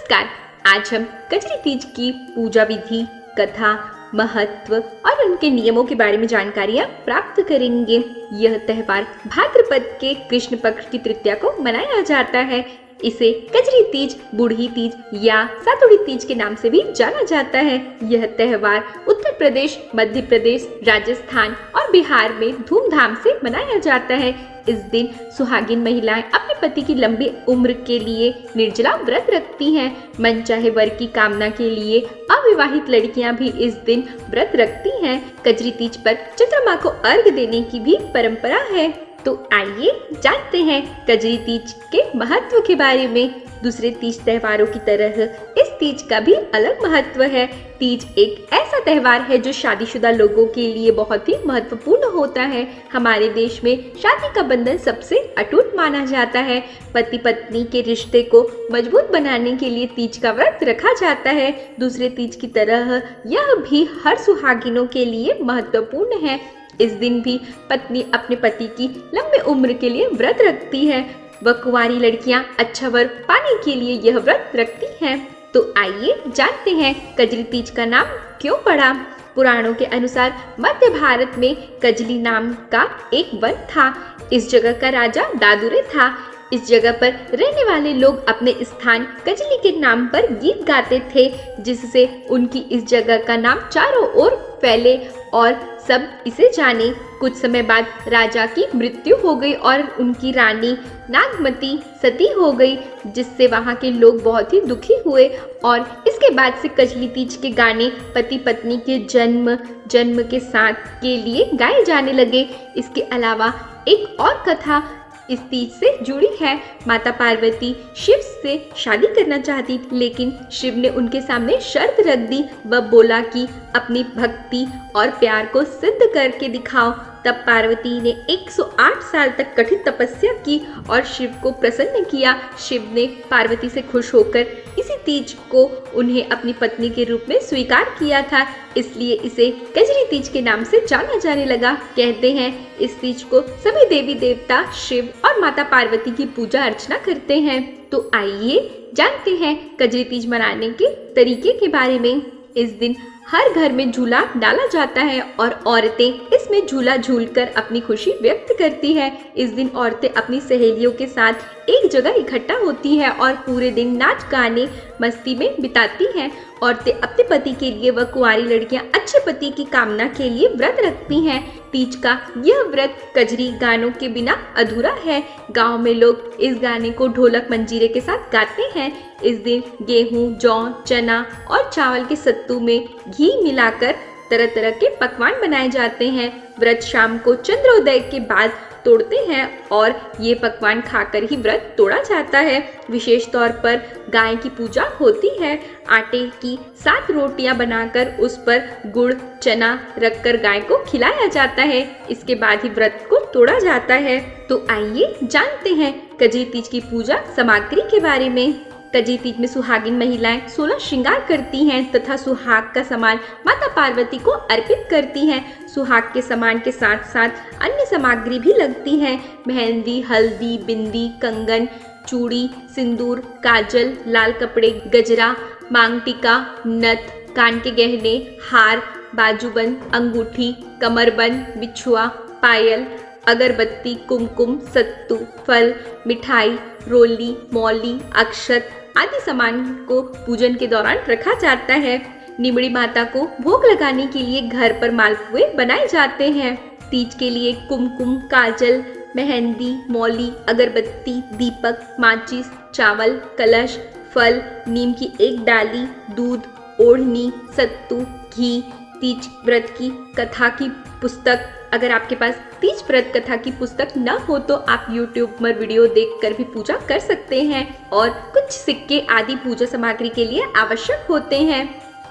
नमस्कार। आज हम कजरी तीज की पूजा विधि, कथा, महत्व और उनके नियमों के बारे में जानकारियाँ प्राप्त करेंगे। यह त्योहार भाद्रपद के कृष्ण पक्ष की तृतीया को मनाया जाता है। इसे कजरी तीज, बूढ़ी तीज या सातुड़ी तीज के नाम से भी जाना जाता है। यह त्योहार उत्तर प्रदेश, मध्य प्रदेश, राजस्थान और बिहार में धूमधाम से मनाया जाता है। इस दिन सुहागिन महिलाएं अपने पति की लंबी उम्र के लिए निर्जला व्रत रखती हैं। मनचाहे वर की कामना के लिए अविवाहित लड़कियां भी इस दिन व्रत रखती हैं। कजरी तीज पर चंद्रमा को अर्घ देने की भी परंपरा है। तो आइए जानते हैं कजरी तीज के महत्व के बारे में। दूसरे तीज त्योहारों की तरह इस तीज का भी अलग महत्व है। तीज एक ऐसा त्योहार है जो शादीशुदा लोगों के लिए बहुत ही महत्वपूर्ण होता है। हमारे देश में शादी का बंधन सबसे अटूट माना जाता है। पति पत्नी के रिश्ते को मजबूत बनाने के लिए तीज का व्रत रखा जाता है। दूसरे तीज की तरह यह भी हर सुहागिनों के लिए महत्वपूर्ण है। इस दिन भी पत्नी अपने पति की लंबी उम्र के लिए व्रत रखती है। वह कुंवारी लड़कियां अच्छा वर पाने के लिए यह व्रत रखती हैं। तो आइए जानते हैं कजरी तीज का नाम क्यों पड़ा। पुराणों के अनुसार मध्य भारत में कजली नाम का एक वन था। इस जगह का राजा दादुरे था। इस जगह पर रहने वाले लोग अपने स्थान कजली के नाम पर गीत गाते थे, जिससे उनकी इस जगह का नाम चारों ओर फैले और सब इसे जाने। कुछ समय बाद राजा की मृत्यु हो गई और उनकी रानी नागमती सती हो गई, जिससे वहां के लोग बहुत ही दुखी हुए और इसके बाद से कजली तीज के गाने पति पत्नी के जन्म के साथ के लिए गाए जाने लगे। इसके अलावा एक और कथा इस तीज से जुड़ी है। माता पार्वती शिव से शादी करना चाहती थी, लेकिन शिव ने उनके सामने शर्त रख दी। वह बोला कि अपनी भक्ति और प्यार को सिद्ध करके दिखाओ। तब पार्वती ने 108 साल तक कठिन तपस्या की और शिव को प्रसन्न किया। शिव ने पार्वती से खुश होकर इसी तीज को उन्हें अपनी पत्नी के रूप में स्वीकार किया था, इसलिए इसे कजरी तीज के नाम से जाना जाने लगा। कहते हैं इस तीज को सभी देवी देवता शिव और माता पार्वती की पूजा अर्चना करते हैं। तो आइए जानते हैं कजरी तीज मनाने के तरीके के बारे में। इस दिन हर घर में झूला डाला जाता है और औरतें इसमें झूला झूलकर अपनी खुशी व्यक्त करती है। इस दिन औरतें अपनी सहेलियों के साथ एक जगह इकट्ठा होती हैं और पूरे दिन नाच गाने मस्ती में बिताती हैं। औरतें अपने पति के लिए व कुंवारी लड़कियां अच्छे पति की कामना के लिए व्रत रखती हैं। तीज का यह व्रत कजरी गानों के बिना अधूरा है। गांव में लोग इस गाने को ढोलक मंजीरे के साथ गाते हैं। इस दिन गेहूं, जौ, चना और चावल के सत्तू में घी मिलाकर तरह तरह के पकवान बनाए जाते हैं। व्रत शाम को चंद्रोदय के बाद तोड़ते हैं और ये पकवान खाकर ही व्रत तोड़ा जाता है। विशेष तौर पर गाय की पूजा होती है। आटे की 7 रोटियां बनाकर उस पर गुड़, चना रखकर गाय को खिलाया जाता है। इसके बाद ही व्रत को तोड़ा जाता है। तो आइए जानते हैं कजरी तीज की पूजा सामग्री के बारे में। कजरी तीज में सुहागिन महिलाएं 16 श्रृंगार करती हैं तथा सुहाग का सामान माता पार्वती को अर्पित करती हैं। सुहाग के सामान के साथ साथ अन्य सामग्री भी लगती हैं। मेहंदी, हल्दी, बिंदी, कंगन, चूड़ी, सिंदूर, काजल, लाल कपड़े, गजरा, मांग टीका, नथ, कान के गहने, हार, बाजूबंद, अंगूठी, कमरबंद, बिछुआ, पायल, अगरबत्ती, कुमकुम, सत्तू, फल, मिठाई, रोली, मौली, अक्षत आदि सामान को पूजन के दौरान रखा जाता है। निमड़ी माता को भोग लगाने के लिए घर पर मालपुए बनाए जाते हैं। तीज के लिए कुमकुम, काजल, मेहंदी, मौली, अगरबत्ती, दीपक, माचिस, चावल, कलश, फल, नीम की एक डाली, दूध, ओढ़नी, सत्तू, घी, तीज व्रत की कथा की पुस्तक। अगर आपके पास तीज व्रत कथा की पुस्तक न हो तो आप YouTube पर वीडियो देखकर भी पूजा कर सकते हैं और कुछ सिक्के आदि पूजा सामग्री के लिए आवश्यक होते हैं।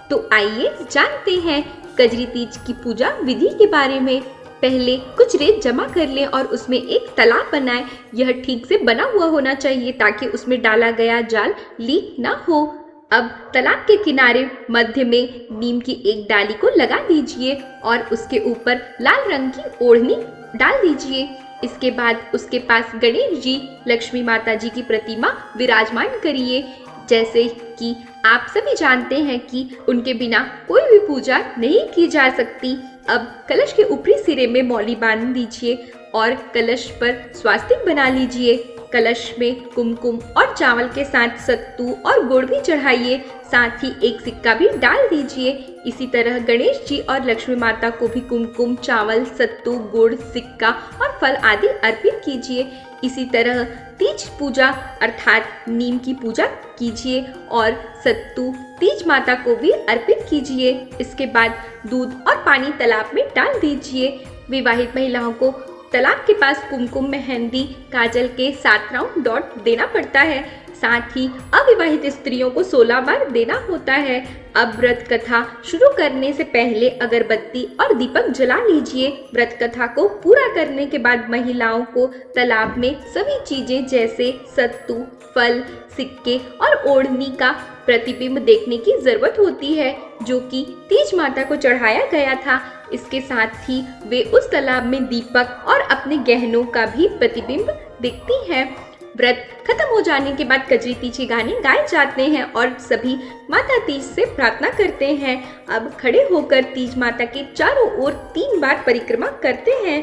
तो आइए जानते हैं कजरी तीज की पूजा विधि के बारे में। पहले कुछ रेत जमा कर लें और उसमें एक तालाब बनाएं। यह ठीक से बना हुआ होना चाहिए ताकि उसमें डाला गया जाल लीक न हो। अब तालाब के किनारे मध्य में नीम की एक डाली को लगा दीजिए और उसके ऊपर लाल रंग की ओढ़नी डाल दीजिए। इसके बाद उसके पास गणेश जी, लक्ष्मी माता जी की प्रतिमा विराजमान करिए। जैसे कि आप सभी जानते हैं कि उनके बिना कोई भी पूजा नहीं की जा सकती। अब कलश के ऊपरी सिरे में मौली बांध दीजिए और कलश पर स्वास्तिक बना लीजिए। कलश में कुमकुम और चावल के साथ सत्तू और गुड़ भी चढ़ाइए, साथ ही एक सिक्का भी डाल दीजिए। इसी तरह गणेश जी और लक्ष्मी माता को भी कुमकुम, चावल, सत्तू, गुड़, सिक्का और फल आदि अर्पित कीजिए। इसी तरह तीज पूजा अर्थात नीम की पूजा कीजिए और सत्तू तीज माता को भी अर्पित कीजिए। इसके बाद दूध और पानी तालाब में डाल दीजिए। विवाहित महिलाओं को तालाब के पास कुमकुम, मेहंदी, काजल के 7 राउंड डॉट देना पड़ता है। साथ ही अविवाहित स्त्रियों को 16 बार देना होता है। अब व्रत कथा शुरू करने से पहले अगरबत्ती और दीपक जला लीजिए। व्रत कथा को पूरा करने के बाद महिलाओं को तालाब में सभी चीजें जैसे सत्तू, फल, सिक्के और ओढ़नी का प्रतिबिंब देखने की जरूरत होती है, जो कि तीज माता को चढ़ाया गया था। इसके साथ ही वे उस तालाब में दीपक और अपने गहनों का भी प्रतिबिंब देखती हैं। व्रत खत्म हो जाने के बाद कजरी तीज के गाने गाए जाते हैं और सभी माता तीज से प्रार्थना करते हैं। अब खड़े होकर तीज माता के चारों ओर 3 बार परिक्रमा करते हैं।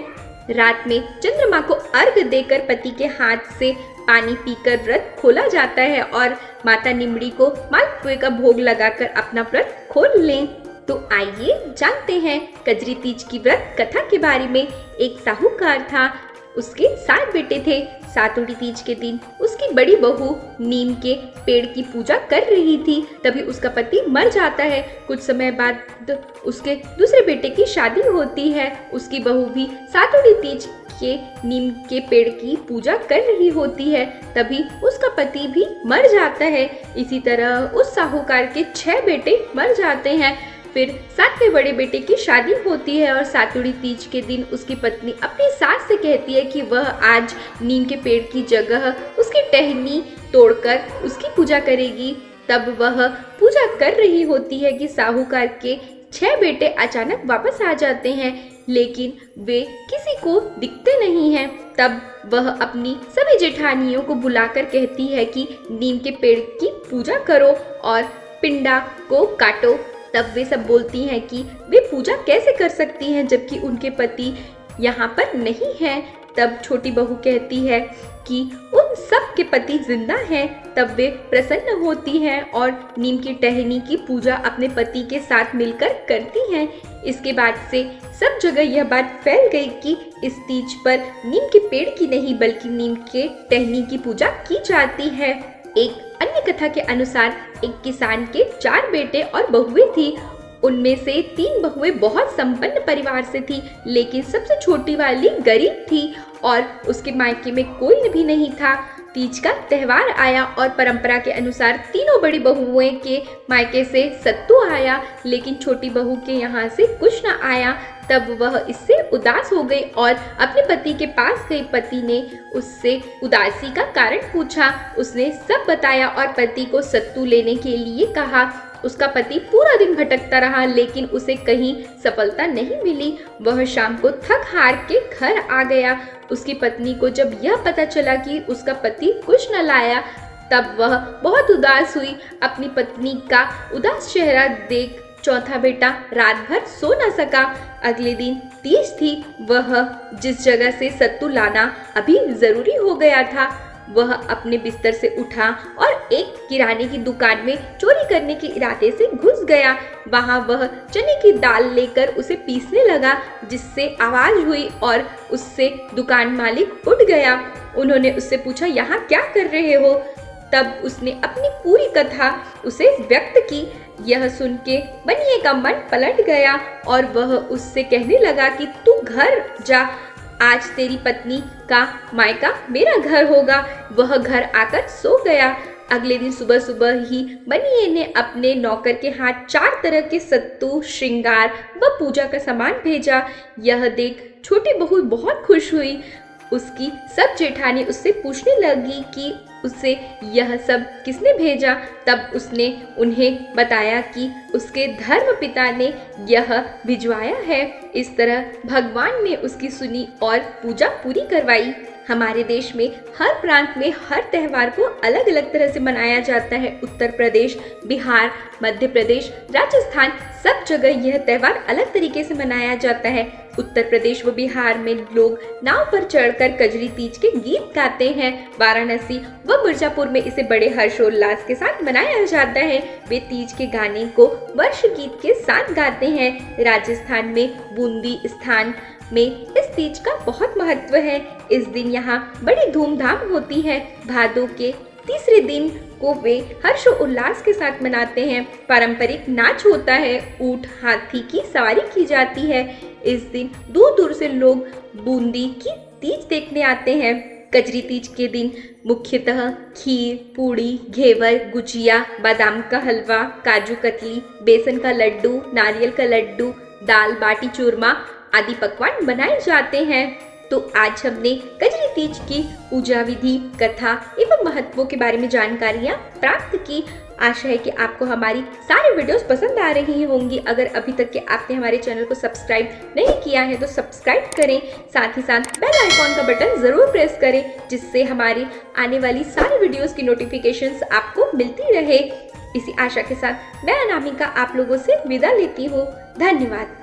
रात में चंद्रमा को अर्घ देकर पति के हाथ से पानी पीकर व्रत खोला जाता है और माता निमड़ी को मालपुए का भोग लगाकर अपना व्रत खोल लें। तो आइए जानते हैं कजरी तीज की व्रत कथा के बारे में। एक साहूकार था, उसके 7 बेटे थे। सातुड़ी तीज के दिन उसकी बड़ी बहू नीम के पेड़ की पूजा कर रही थी, तभी उसका पति मर जाता है। कुछ समय बाद उसके दूसरे बेटे की शादी होती है। उसकी बहू भी सातुड़ी तीज के नीम के पेड़ की पूजा कर रही होती है, तभी उसका पति भी मर जाता है। इसी तरह उस साहूकार के 6 बेटे मर जाते हैं। फिर 7वें बड़े बेटे की शादी होती है और सातुड़ी तीज के दिन उसकी पत्नी अपनी सास से कहती है कि वह आज नीम के पेड़ की जगह उसकी टहनी तोड़कर उसकी पूजा करेगी। तब वह पूजा कर रही होती है कि साहूकार के 6 बेटे अचानक वापस आ जाते हैं, लेकिन वे किसी को दिखते नहीं हैं। तब वह अपनी सभी जेठानियों को बुलाकर कहती है कि नीम के पेड़ की पूजा करो और पिंडा को काटो। तब वे सब बोलती हैं कि वे पूजा कैसे कर सकती हैं जबकि उनके पति यहाँ पर नहीं हैं। तब छोटी बहू कहती है कि उन सब के पति जिंदा हैं। तब वे प्रसन्न होती हैं और नीम की टहनी की पूजा अपने पति के साथ मिलकर करती हैं। इसके बाद से सब जगह यह बात फैल गई कि इस तीज पर नीम के पेड़ की नहीं बल्कि नीम के टहनी की पूजा की जाती है। एक अन्य कथा के अनुसार एक किसान के 4 बेटे और बहुएं थी। उनमें से 3 बहुएं बहुत संपन्न परिवार से थी, लेकिन सबसे छोटी वाली गरीब थी और उसके मायके में कोई भी नहीं था। तीज का त्योहार आया और परंपरा के अनुसार तीनों बड़ी बहुओं के मायके से सत्तू आया, लेकिन छोटी बहू के यहाँ से कुछ न आया। तब वह इससे उदास हो गई और अपने पति के पास गई। पति ने उससे उदासी का कारण पूछा। उसने सब बताया और पति को सत्तू लेने के लिए कहा। उसका पति पूरा दिन भटकता रहा, लेकिन उसे कहीं सफलता नहीं मिली। वह शाम को थक हार के घर आ गया। उसकी पत्नी को जब यह पता चला कि उसका पति कुछ न लाया, तब वह बहुत उदास हुई। अपनी पत्नी का उदास चेहरा देख चौथा बेटा रात भर सो न सका। अगले दिन तीज थी। वह जिस जगह से सत्तू लाना अभी जरूरी हो गया था, वह अपने बिस्तर से उठा और एक किराने की दुकान में चोरी करने के इरादे से घुस गया। वहां वह चने की दाल लेकर उसे पीसने लगा, जिससे आवाज हुई और उससे दुकान मालिक उठ गया। उन्होंने उससे पूछा, यहाँ क्या कर रहे हो? तब उसने अपनी पूरी कथा उसे व्यक्त की। यह सुन के बनिए का मन पलट गया और वह उससे कहने लगा कि तू घर जा, आज तेरी पत्नी का मायका मेरा घर होगा। वह घर आकर सो गया। अगले दिन सुबह सुबह ही बनिए ने अपने नौकर के हाथ 4 तरह के सत्तू, श्रृंगार व पूजा का सामान भेजा। यह देख छोटी बहू बहुत खुश हुई। उसकी सब जेठानी उससे पूछने लगी कि उसे यह सब किसने भेजा। तब उसने उन्हें बताया कि उसके धर्म पिता ने यह भिजवाया है। इस तरह भगवान ने उसकी सुनी और पूजा पूरी करवाई। हमारे देश में हर प्रांत में हर त्योहार को अलग अलग तरह से मनाया जाता है। उत्तर प्रदेश, बिहार, मध्य प्रदेश, राजस्थान, सब जगह यह त्योहार अलग तरीके से मनाया जाता है। उत्तर प्रदेश व बिहार में लोग नाव पर चढ़कर कजरी तीज के गीत गाते हैं। वाराणसी व मिर्जापुर में इसे बड़े हर्षोल्लास के साथ मनाया जाता है। वे तीज के गाने को वर्ष गीत के साथ गाते हैं। राजस्थान में बूंदी स्थान में इस तीज का बहुत महत्व है। इस दिन यहाँ बड़ी धूमधाम होती है। भादों के तीसरे दिन को वे हर्ष उल्लास के साथ मनाते हैं। पारंपरिक नाच होता है। ऊंट हाथी की सवारी की जाती है। इस दिन दूर दूर से लोग बूंदी की तीज देखने आते हैं। कजरी तीज के दिन मुख्यतः खीर, पूड़ी, घेवर, गुजिया, बादाम का हलवा, काजू कतली, बेसन का लड्डू, नारियल का लड्डू, दाल बाटी चूरमा आदि पकवान बनाए जाते हैं। तो आज हमने कजरी तीज की पूजा विधि, कथा एवं महत्वों के बारे में जानकारियाँ प्राप्त की। आशा है कि आपको हमारी सारी वीडियोस पसंद आ रही होंगी। अगर अभी तक के आपने हमारे चैनल को सब्सक्राइब नहीं किया है तो सब्सक्राइब करें। साथ ही साथ बेल आइकॉन का बटन जरूर प्रेस करें, जिससे हमारी आने वाली सारी वीडियोस की नोटिफिकेशंस आपको मिलती रहे। इसी आशा के साथ मैं अनामिका आप लोगों से विदा लेती हूँ। धन्यवाद।